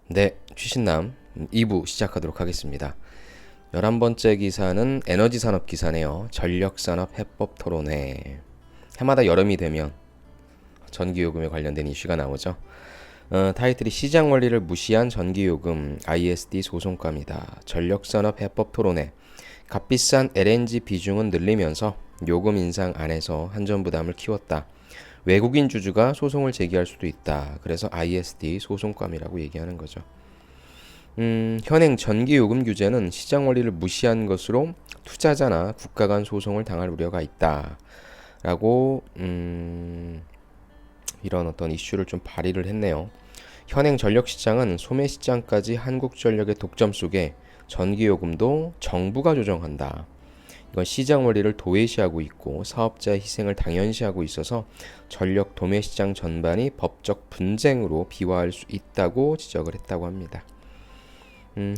네, 취신남 2부 시작하도록 하겠습니다. 11번째 기사는 에너지 산업 기사네요. 전력산업 해법 토론회. 해마다 여름이 되면 전기요금에 관련된 이슈가 나오죠. 타이틀이 시장 원리를 무시한 전기요금 ISD 소송감이다. 전력산업 해법 토론회. 값비싼 LNG 비중은 늘리면서 요금 인상 안에서 한전 부담을 키웠다. 외국인 주주가 소송을 제기할 수도 있다. 그래서 ISD 소송감이라고 얘기하는 거죠. 현행 전기요금 규제는 시장 원리를 무시한 것으로 투자자나 국가 간 소송을 당할 우려가 있다. 라고 이런 어떤 이슈를 좀 발의를 했네요. 현행 전력 시장은 소매 시장까지 한국전력의 독점 속에 전기요금도 정부가 조정한다. 이건 시장 원리를 도외시하고 있고 사업자의 희생을 당연시하고 있어서 전력 도매 시장 전반이 법적 분쟁으로 비화할 수 있다고 지적을 했다고 합니다.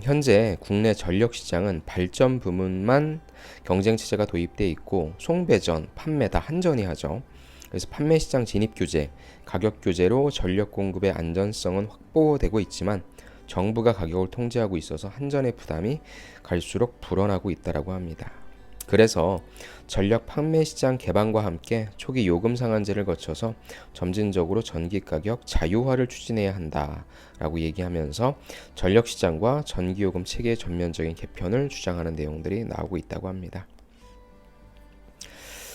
현재 국내 전력 시장은 발전 부문만 경쟁 체제가 도입돼 있고 송배전, 판매 다 한전이 하죠. 그래서 판매 시장 진입 규제, 가격 규제로 전력 공급의 안전성은 확보되고 있지만 정부가 가격을 통제하고 있어서 한전의 부담이 갈수록 불어나고 있다고 합니다. 그래서 전력 판매 시장 개방과 함께 초기 요금 상한제를 거쳐서 점진적으로 전기 가격 자유화를 추진해야 한다라고 얘기하면서 전력 시장과 전기요금 체계의 전면적인 개편을 주장하는 내용들이 나오고 있다고 합니다.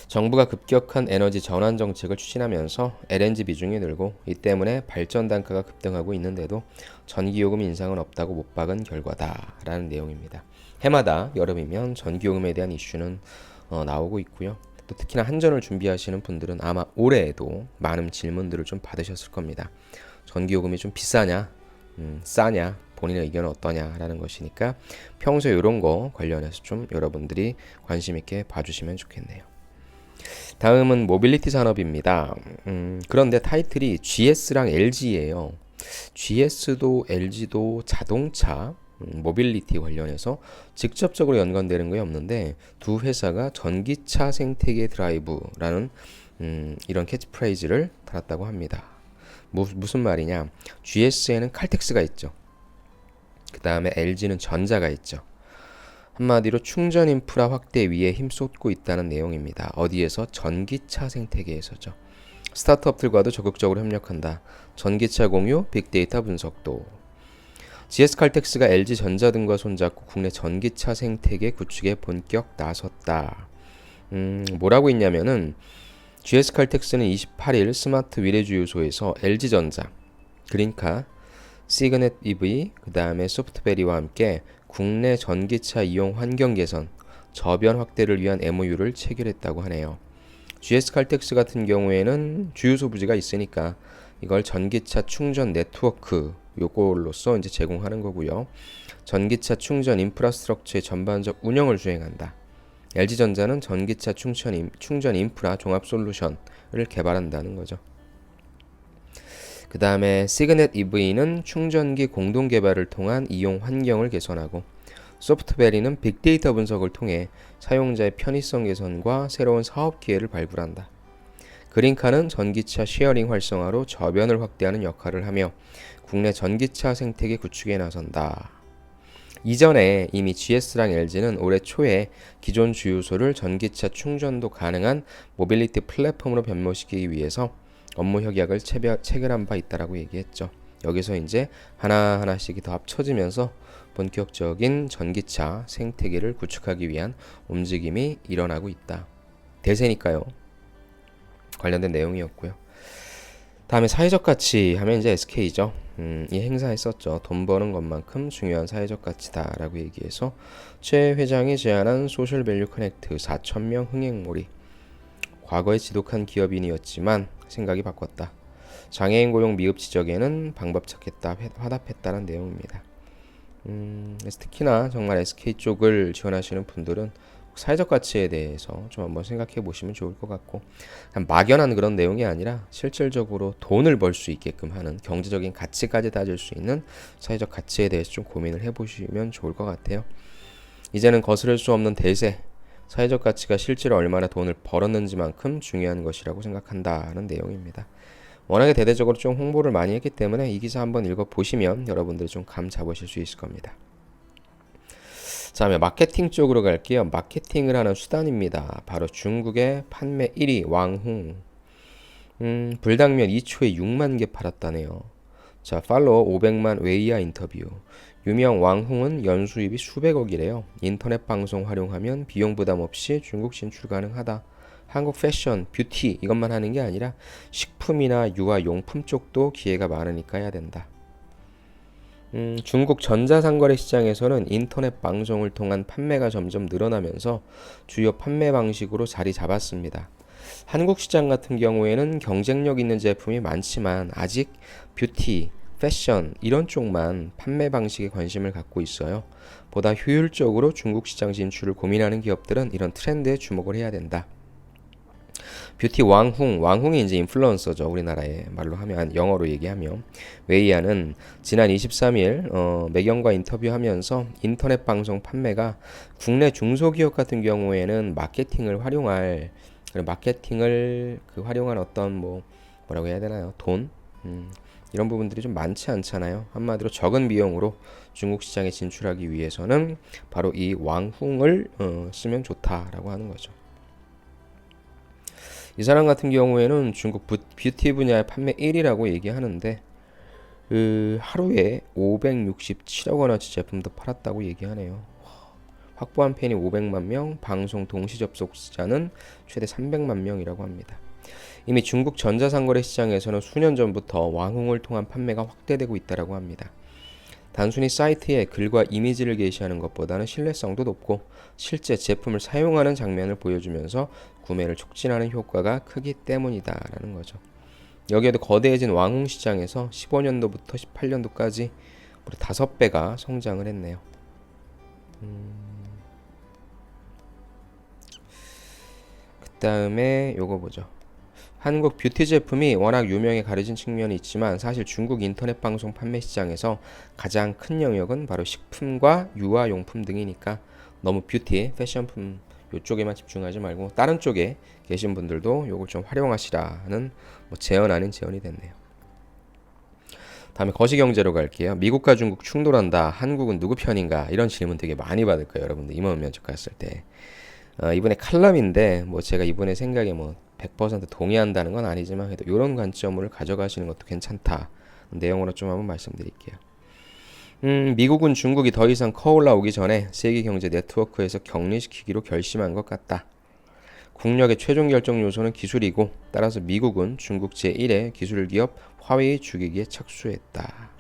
정부가 급격한 에너지 전환 정책을 추진하면서 LNG 비중이 늘고 이 때문에 발전 단가가 급등하고 있는데도 전기요금 인상은 없다고 못 박은 결과다라는 내용입니다. 해마다 여름이면 전기요금에 대한 이슈는 나오고 있고요. 또 특히나 한전을 준비하시는 분들은 아마 올해에도 많은 질문들을 좀 받으셨을 겁니다. 전기요금이 좀 비싸냐, 싸냐, 본인의 의견은 어떠냐라는 것이니까 평소에 이런 거 관련해서 좀 여러분들이 관심 있게 봐주시면 좋겠네요. 다음은 모빌리티 산업입니다. 그런데 타이틀이 GS랑 LG예요. GS도 LG도 자동차 모빌리티 관련해서 직접적으로 연관되는 게 없는데 두 회사가 전기차 생태계 드라이브라는 이런 캐치프레이즈를 달았다고 합니다. 무슨 말이냐? GS에는 칼텍스가 있죠. 그 다음에 LG는 전자가 있죠. 한마디로 충전 인프라 확대 위에 힘쏟고 있다는 내용입니다. 어디에서? 전기차 생태계에서죠. 스타트업들과도 적극적으로 협력한다. 전기차 공유, 빅데이터 분석도. GS칼텍스가 LG전자 등과 손잡고 국내 전기차 생태계 구축에 본격 나섰다. 뭐라고 있냐면은 GS칼텍스는 28일 스마트 위례주유소에서 LG전자, 그린카, 시그넷 EV, 그 다음에 소프트베리와 함께 국내 전기차 이용 환경 개선, 저변 확대를 위한 MOU를 체결했다고 하네요. GS칼텍스 같은 경우에는 주유소 부지가 있으니까 이걸 전기차 충전 네트워크 요걸로서 이제 제공하는 거고요. 전기차 충전 인프라스트럭처의 전반적 운영을 수행한다. LG전자는 전기차 충전 인프라 종합 솔루션을 개발한다는 거죠. 그 다음에 시그넷 EV는 충전기 공동 개발을 통한 이용 환경을 개선하고 소프트베리는 빅데이터 분석을 통해 사용자의 편의성 개선과 새로운 사업 기회를 발굴한다. 그린카는 전기차 쉐어링 활성화로 저변을 확대하는 역할을 하며 국내 전기차 생태계 구축에 나선다. 이전에 이미 GS랑 LG는 올해 초에 기존 주유소를 전기차 충전도 가능한 모빌리티 플랫폼으로 변모시키기 위해서 업무 협약을 체결한 바 있다라고 얘기했죠. 여기서 이제 하나하나씩이 더 합쳐지면서 본격적인 전기차 생태계를 구축하기 위한 움직임이 일어나고 있다. 대세니까요. 관련된 내용이었고요. 다음에 사회적 가치 하면 이제 SK죠. 이 행사했었죠. 돈 버는 것만큼 중요한 사회적 가치다라고 얘기해서 최 회장이 제안한 소셜밸류 커넥트 4,000명 흥행몰이. 과거에 지독한 기업인이었지만 생각이 바꿨다. 장애인 고용 미흡 지적에는 방법 찾겠다 화답했다는 내용입니다. 그래서 특히나 정말 SK 쪽을 지원하시는 분들은 사회적 가치에 대해서 좀 한번 생각해 보시면 좋을 것 같고, 막연한 그런 내용이 아니라 실질적으로 돈을 벌 수 있게끔 하는 경제적인 가치까지 따질 수 있는 사회적 가치에 대해서 좀 고민을 해보시면 좋을 것 같아요. 이제는 거스를 수 없는 대세, 사회적 가치가 실제로 얼마나 돈을 벌었는지만큼 중요한 것이라고 생각한다는 내용입니다. 워낙에 대대적으로 좀 홍보를 많이 했기 때문에 이 기사 한번 읽어보시면 여러분들이 좀 감 잡으실 수 있을 겁니다. 자, 다음에 마케팅 쪽으로 갈게요. 마케팅을 하는 수단입니다. 바로 중국의 판매 1위 왕홍. 불당면 2초에 6만 개 팔았다네요. 자, 팔로워 500만 웨이야 인터뷰. 유명 왕홍은 연수입이 수백억이래요. 인터넷 방송 활용하면 비용 부담 없이 중국 진출 가능하다. 한국 패션, 뷰티 이것만 하는 게 아니라 식품이나 유아용품 쪽도 기회가 많으니까 해야 된다. 중국 전자상거래 시장에서는 인터넷 방송을 통한 판매가 점점 늘어나면서 주요 판매 방식으로 자리 잡았습니다. 한국 시장 같은 경우에는 경쟁력 있는 제품이 많지만 아직 뷰티, 패션 이런 쪽만 판매 방식에 관심을 갖고 있어요. 보다 효율적으로 중국 시장 진출을 고민하는 기업들은 이런 트렌드에 주목을 해야 된다. 뷰티 왕홍이 이제 인플루언서죠. 우리나라의 말로 하면 영어로 얘기하면 웨이야는 지난 23일 매경과 인터뷰하면서 인터넷 방송 판매가 국내 중소기업 같은 경우에는 마케팅을 활용한 어떤 뭐라고 해야 되나요? 돈 이런 부분들이 좀 많지 않잖아요. 한마디로 적은 비용으로 중국 시장에 진출하기 위해서는 바로 이 왕홍을 쓰면 좋다라고 하는 거죠. 이 사람 같은 경우에는 중국 뷰티 분야의 판매 1위라고 얘기하는데 하루에 567억 원어치 제품도 팔았다고 얘기하네요. 확보한 팬이 500만 명, 방송 동시 접속자는 최대 300만 명이라고 합니다. 이미 중국 전자상거래 시장에서는 수년 전부터 왕홍을 통한 판매가 확대되고 있다고 합니다. 단순히 사이트에 글과 이미지를 게시하는 것보다는 신뢰성도 높고 실제 제품을 사용하는 장면을 보여주면서 구매를 촉진하는 효과가 크기 때문이다라는 거죠. 여기에도 거대해진 왕홍 시장에서 15년도부터 18년도까지 무려 5배가 성장을 했네요. 그 다음에 요거 보죠. 한국 뷰티 제품이 워낙 유명해 가려진 측면이 있지만 사실 중국 인터넷 방송 판매 시장에서 가장 큰 영역은 바로 식품과 유아용품 등이니까 너무 뷰티, 패션품 이쪽에만 집중하지 말고 다른 쪽에 계신 분들도 요걸 좀 활용하시라는 제언 아닌 제언이 됐네요. 다음에 거시경제로 갈게요. 미국과 중국 충돌한다. 한국은 누구 편인가? 이런 질문 되게 많이 받을 거예요. 여러분들 임원 면접 갔을 때. 이번에 칼럼인데 제가 이번에 생각에 100% 동의한다는 건 아니지만 그래도 이런 관점을 가져가시는 것도 괜찮다. 내용으로 좀 한번 말씀드릴게요. 미국은 중국이 더 이상 커올라오기 전에 세계 경제 네트워크에서 격리시키기로 결심한 것 같다. 국력의 최종 결정 요소는 기술이고 따라서 미국은 중국 제1의 기술 기업 화웨이 죽이기에 착수했다.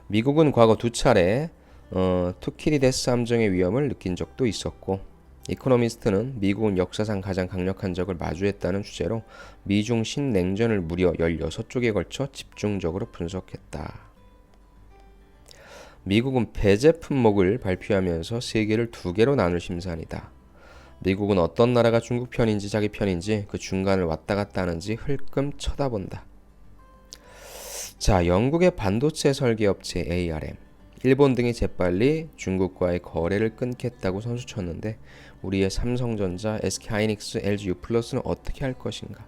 미국은 과거 2차례 투키디데스 함정의 위험을 느낀 적도 있었고 이코노미스트는 미국은 역사상 가장 강력한 적을 마주했다는 주제로 미중 신냉전을 무려 16쪽에 걸쳐 집중적으로 분석했다. 미국은 배제 품목을 발표하면서 세계를 2개로 나눌 심산이다. 미국은 어떤 나라가 중국 편인지 자기 편인지 그 중간을 왔다 갔다 하는지 흘끔 쳐다본다. 자, 영국의 반도체 설계업체 ARM, 일본 등이 재빨리 중국과의 거래를 끊겠다고 선수쳤는데 우리의 삼성전자, SK하이닉스, LG U+는 어떻게 할 것인가?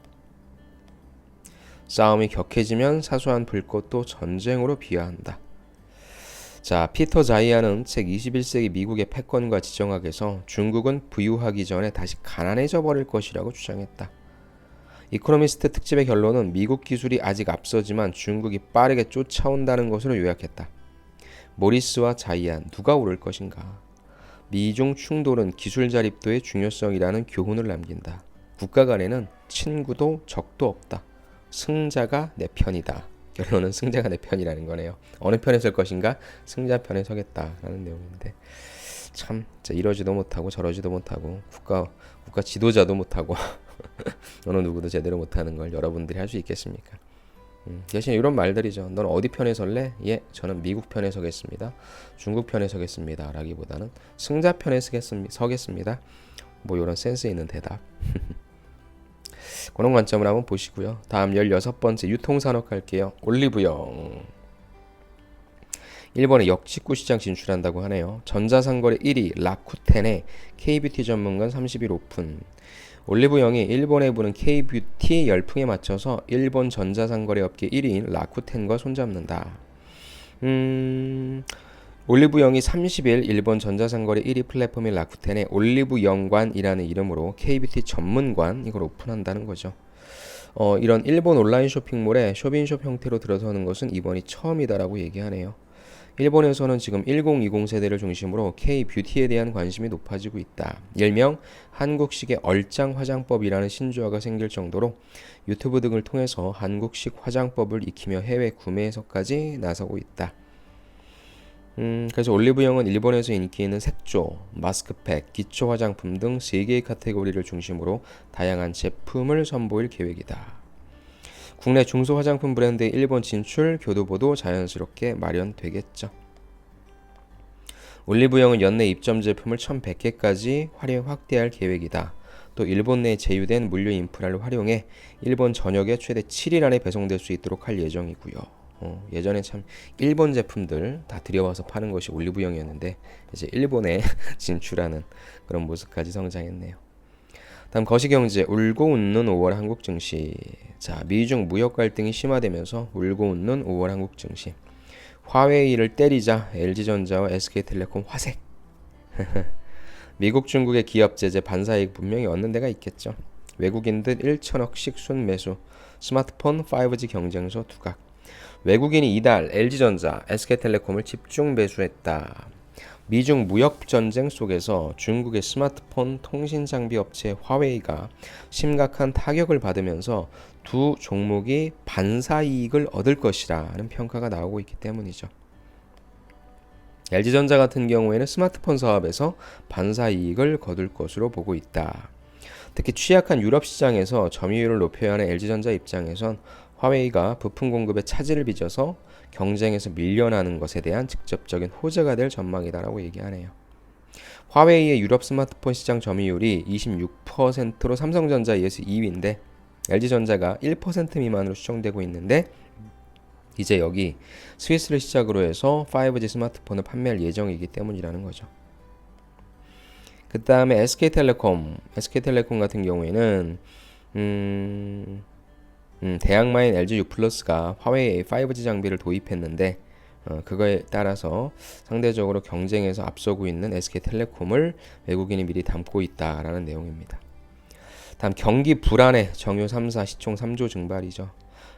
싸움이 격해지면 사소한 불꽃도 전쟁으로 비화한다. 자, 피터 자이아는 책 21세기 미국의 패권과 지정학에서 중국은 부유하기 전에 다시 가난해져 버릴 것이라고 주장했다. 이코노미스트 특집의 결론은 미국 기술이 아직 앞서지만 중국이 빠르게 쫓아온다는 것으로 요약했다. 모리스와 자이안 누가 오를 것인가? 미중 충돌은 기술 자립도의 중요성이라는 교훈을 남긴다. 국가 간에는 친구도 적도 없다. 승자가 내 편이다. 결론은 승자가 내 편이라는 거네요. 어느 편에 설 것인가? 승자 편에 서겠다라는 내용인데 참 이러지도 못하고 저러지도 못하고 국가 지도자도 못하고 어느 누구도 제대로 못하는 걸 여러분들이 할 수 있겠습니까? 대신 이런 말들이죠. 넌 어디 편에 설래? 예, 저는 미국 편에 서겠습니다. 중국 편에 서겠습니다. 라기보다는 승자 편에 서겠습니다. 이런 센스 있는 대답. 그런 관점을 한번 보시고요. 다음 16번째 유통산업 갈게요. 올리브영. 일본의 역직구 시장 진출한다고 하네요. 전자상거래 1위 라쿠텐의 K뷰티 전문관 30일 오픈. 올리브영이 일본에 부는 K-뷰티 열풍에 맞춰서 일본 전자상거래 업계 1위인 라쿠텐과 손잡는다. 올리브영이 30일 일본 전자상거래 1위 플랫폼인 라쿠텐에 올리브영관이라는 이름으로 K-뷰티 전문관 이걸 오픈한다는 거죠. 이런 일본 온라인 쇼핑몰에 쇼핑숍 형태로 들어서는 것은 이번이 처음이다라고 얘기하네요. 일본에서는 지금 1020 세대를 중심으로 K-뷰티에 대한 관심이 높아지고 있다. 일명 한국식의 얼짱 화장법이라는 신조어가 생길 정도로 유튜브 등을 통해서 한국식 화장법을 익히며 해외 구매에서까지 나서고 있다. 그래서 올리브영은 일본에서 인기 있는 색조, 마스크팩, 기초 화장품 등 3개의 카테고리를 중심으로 다양한 제품을 선보일 계획이다. 국내 중소 화장품 브랜드의 일본 진출 교두보도 자연스럽게 마련되겠죠. 올리브영은 연내 입점 제품을 1100개까지 확대할 계획이다. 또 일본 내 제휴된 물류 인프라를 활용해 일본 전역에 최대 7일 안에 배송될 수 있도록 할 예정이고요. 예전에 참 일본 제품들 다 들여와서 파는 것이 올리브영이었는데 이제 일본에 진출하는 그런 모습까지 성장했네요. 다음 거시경제 울고 웃는 5월 한국 증시. 자, 미중 무역 갈등이 심화되면서 울고 웃는 5월 한국 증시. 화웨이를 때리자 LG전자와 SK텔레콤 화색. 미국 중국의 기업 제재 반사이익 분명히 얻는 데가 있겠죠. 외국인들 1천억씩 순매수. 스마트폰 5G 경쟁소 두각. 외국인이 이달 LG전자, SK텔레콤을 집중 매수했다. 미중 무역 전쟁 속에서 중국의 스마트폰 통신 장비 업체 화웨이가 심각한 타격을 받으면서 두 종목이 반사이익을 얻을 것이라는 평가가 나오고 있기 때문이죠. LG전자 같은 경우에는 스마트폰 사업에서 반사이익을 거둘 것으로 보고 있다. 특히 취약한 유럽 시장에서 점유율을 높여야 하는 LG전자 입장에선 화웨이가 부품 공급에 차질을 빚어서 경쟁에서 밀려나는 것에 대한 직접적인 호재가 될 전망이다라고 얘기하네요. 화웨이의 유럽 스마트폰 시장 점유율이 26%로 삼성전자에 의해서 2위인데 LG전자가 1% 미만으로 추정되고 있는데 이제 여기 스위스를 시작으로 해서 5G 스마트폰을 판매할 예정이기 때문이라는 거죠. 그 다음에 SK텔레콤 같은 경우에는 대항마인 LG U+가 화웨이 5G 장비를 도입했는데 그거에 따라서 상대적으로 경쟁에서 앞서고 있는 SK텔레콤을 외국인이 미리 담고 있다라는 내용입니다. 다음 경기 불안해 정유 3사 시총 3조 증발이죠.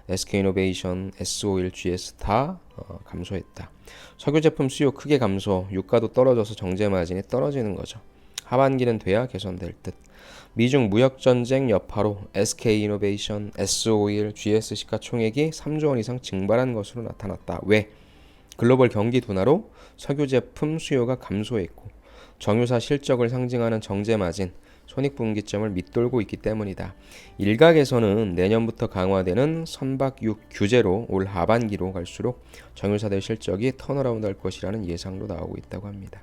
SK이노베이션, S-오일, GS 다 감소했다. 석유 제품 수요 크게 감소, 유가도 떨어져서 정제 마진이 떨어지는 거죠. 하반기는 돼야 개선될 듯. 미중 무역전쟁 여파로 SK이노베이션, S-오일, GS 시가총액이 3조 원 이상 증발한 것으로 나타났다. 왜? 글로벌 경기 둔화로 석유 제품 수요가 감소했고 정유사 실적을 상징하는 정제 마진, 손익분기점을 밑돌고 있기 때문이다. 일각에서는 내년부터 강화되는 선박육 규제로 올 하반기로 갈수록 정유사들 실적이 턴어라운드 할 것이라는 예상도 나오고 있다고 합니다.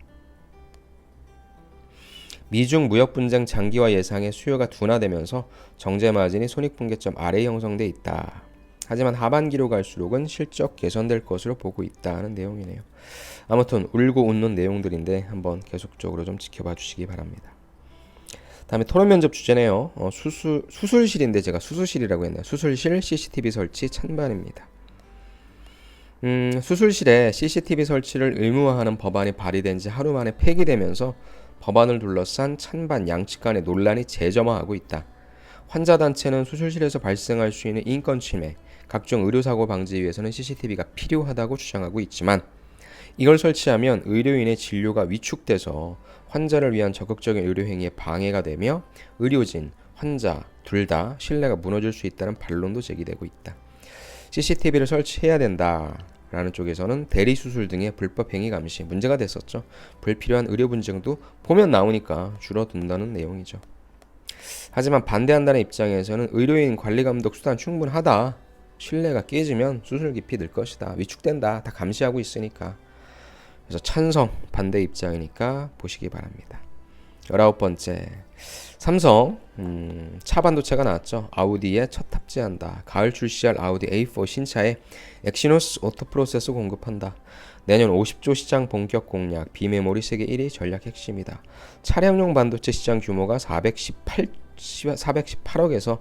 미중 무역 분쟁 장기화 예상에 수요가 둔화되면서 정제 마진이 손익분기점 아래 형성돼 있다. 하지만 하반기로 갈수록은 실적 개선될 것으로 보고 있다는 내용이네요. 아무튼 울고 웃는 내용들인데 한번 계속적으로 좀 지켜봐 주시기 바랍니다. 다음에 토론 면접 주제네요. 수술실인데 제가 수술실이라고 했네요. 수술실 CCTV 설치 찬반입니다. 수술실에 CCTV 설치를 의무화하는 법안이 발의된 지 하루 만에 폐기되면서 법안을 둘러싼 찬반 양측 간의 논란이 재점화하고 있다. 환자 단체는 수술실에서 발생할 수 있는 인권 침해, 각종 의료사고 방지에 위해서는 CCTV가 필요하다고 주장하고 있지만 이걸 설치하면 의료인의 진료가 위축돼서 환자를 위한 적극적인 의료 행위에 방해가 되며 의료진, 환자 둘 다 신뢰가 무너질 수 있다는 반론도 제기되고 있다. CCTV를 설치해야 된다라는 쪽에서는 대리수술 등의 불법 행위 감시 문제가 됐었죠. 불필요한 의료 분쟁도 보면 나오니까 줄어든다는 내용이죠. 하지만 반대한다는 입장에서는 의료인 관리 감독 수단 충분하다. 신뢰가 깨지면 수술 깊이 늘 것이다. 위축된다. 다 감시하고 있으니까. 그래서 찬성 반대 입장이니까 보시기 바랍니다. 19번째 삼성 차 반도체가 나왔죠. 아우디에 첫 탑재한다. 가을 출시할 아우디 A4 신차에 엑시노스 오토프로세서 공급한다. 내년 50조 시장 본격 공략, 비메모리 세계 1위 전략 핵심이다. 차량용 반도체 시장 규모가 418억에서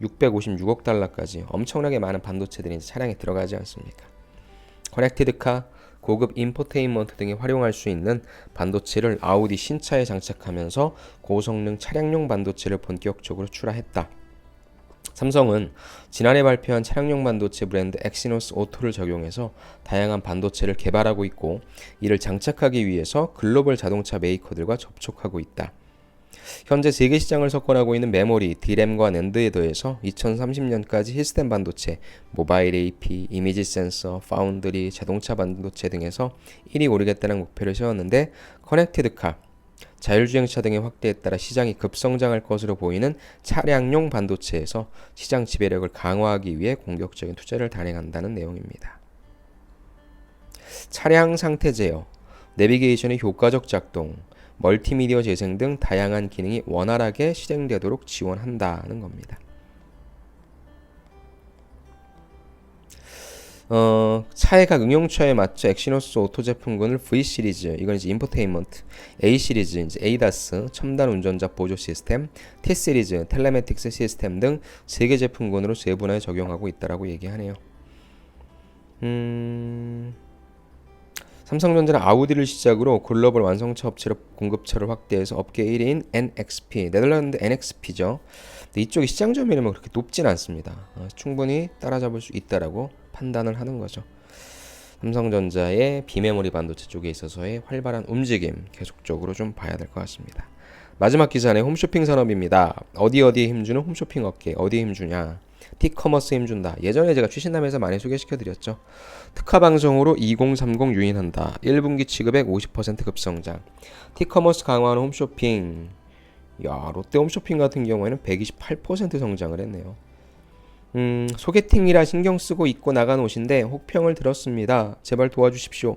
656억 달러까지 엄청나게 많은 반도체들이 이제 차량에 들어가지 않습니까? 커넥티드카, 고급 인포테인먼트 등에 활용할 수 있는 반도체를 아우디 신차에 장착하면서 고성능 차량용 반도체를 본격적으로 출하했다. 삼성은 지난해 발표한 차량용 반도체 브랜드 엑시노스 오토를 적용해서 다양한 반도체를 개발하고 있고, 이를 장착하기 위해서 글로벌 자동차 메이커들과 접촉하고 있다. 현재 세계 시장을 석권하고 있는 메모리, D램과 낸드에 더해서 2030년까지 시스템 반도체, 모바일 AP, 이미지 센서, 파운드리, 자동차 반도체 등에서 1위 오르겠다는 목표를 세웠는데, 커넥티드카, 자율주행차 등의 확대에 따라 시장이 급성장할 것으로 보이는 차량용 반도체에서 시장 지배력을 강화하기 위해 공격적인 투자를 단행한다는 내용입니다. 차량 상태 제어, 내비게이션의 효과적 작동, 멀티미디어 재생 등 다양한 기능이 원활하게 실행되도록 지원한다는 겁니다. 차의 각 응용처에 맞춰 엑시노스 오토 제품군을 V 시리즈, 이건 이제 인포테인먼트, A 시리즈, 이제 ADAS, 첨단 운전자 보조 시스템, T 시리즈, 텔레매틱스 시스템 등 3개 제품군으로 세분화해 적용하고 있다라고 얘기하네요. 삼성전자는 아우디를 시작으로 글로벌 완성차 업체로 공급처를 확대해서 업계 1위인 NXP, 네덜란드 NXP죠. 근데 이쪽이 시장 점유율이 그렇게 높진 않습니다. 충분히 따라잡을 수 있다라고 판단을 하는 거죠. 삼성전자의 비메모리 반도체 쪽에 있어서의 활발한 움직임 계속적으로 좀 봐야 될 것 같습니다. 마지막 기사는 홈쇼핑 산업입니다. 어디에 힘주는 홈쇼핑 업계, 어디에 힘주냐? 티커머스 힘준다. 예전에 제가 최신남에서 많이 소개시켜드렸죠. 특화 방송으로 2030 유인한다. 1분기 취급액 50% 급성장. 티커머스 강화하는 홈쇼핑. 야, 롯데 홈쇼핑 같은 경우에는 128% 성장을 했네요. 소개팅이라 신경 쓰고 입고 나간 옷인데 혹평을 들었습니다. 제발 도와주십시오.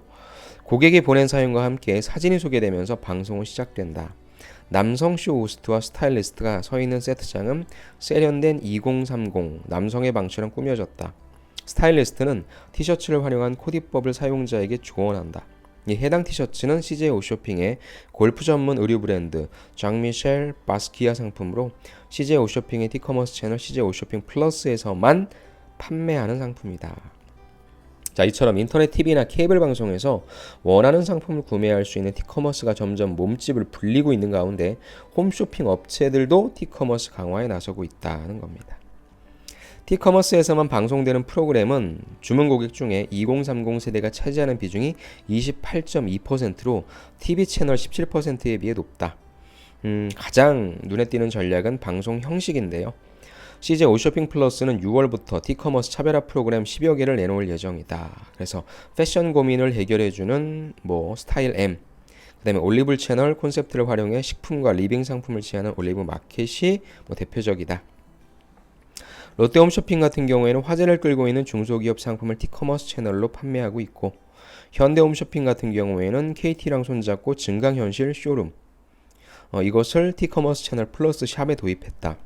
고객이 보낸 사연과 함께 사진이 소개되면서 방송은 시작된다. 남성 쇼 호스트와 스타일리스트가 서 있는 세트장은 세련된 2030 남성의 방처럼 꾸며졌다. 스타일리스트는 티셔츠를 활용한 코디법을 사용자에게 조언한다. 이 해당 티셔츠는 CJ 오쇼핑의 골프 전문 의류 브랜드 장미셸 바스키아 상품으로 CJ 오쇼핑의 티커머스 채널 CJ 오쇼핑 플러스에서만 판매하는 상품이다. 자, 이처럼 인터넷 TV나 케이블 방송에서 원하는 상품을 구매할 수 있는 티커머스가 점점 몸집을 불리고 있는 가운데 홈쇼핑 업체들도 티커머스 강화에 나서고 있다는 겁니다. 티커머스에서만 방송되는 프로그램은 주문 고객 중에 2030 세대가 차지하는 비중이 28.2%로 TV 채널 17%에 비해 높다. 가장 눈에 띄는 전략은 방송 형식인데요. CJ 오쇼핑 플러스는 6월부터 티커머스 차별화 프로그램 10여 개를 내놓을 예정이다. 그래서 패션 고민을 해결해주는 스타일 M, 그 다음에 올리브 채널 콘셉트를 활용해 식품과 리빙 상품을 취하는 올리브 마켓이 대표적이다. 롯데 홈쇼핑 같은 경우에는 화제를 끌고 있는 중소기업 상품을 티커머스 채널로 판매하고 있고, 현대 홈쇼핑 같은 경우에는 KT랑 손잡고 증강현실 쇼룸, 이것을 티커머스 채널 플러스 샵에 도입했다.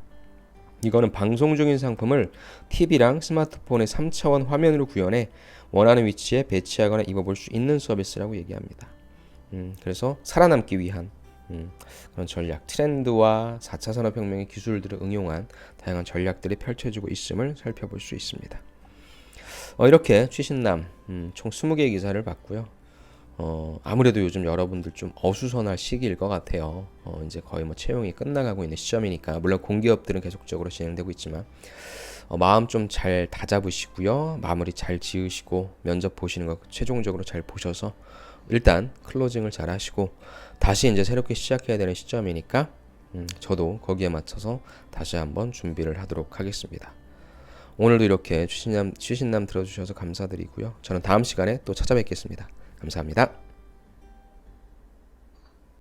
이거는 방송 중인 상품을 TV랑 스마트폰의 3차원 화면으로 구현해 원하는 위치에 배치하거나 입어볼 수 있는 서비스라고 얘기합니다. 그래서 살아남기 위한 그런 전략, 트렌드와 4차 산업혁명의 기술들을 응용한 다양한 전략들이 펼쳐지고 있음을 살펴볼 수 있습니다. 이렇게 최신남 총 20개의 기사를 봤고요. 아무래도 요즘 여러분들 좀 어수선할 시기일 것 같아요. 이제 거의 채용이 끝나가고 있는 시점이니까, 물론 공기업들은 계속적으로 진행되고 있지만 마음 좀 잘 다잡으시고요. 마무리 잘 지으시고 면접 보시는 거 최종적으로 잘 보셔서 일단 클로징을 잘 하시고 다시 이제 새롭게 시작해야 되는 시점이니까 저도 거기에 맞춰서 다시 한번 준비를 하도록 하겠습니다. 오늘도 이렇게 취신남 들어주셔서 감사드리고요. 저는 다음 시간에 또 찾아뵙겠습니다. 감사합니다.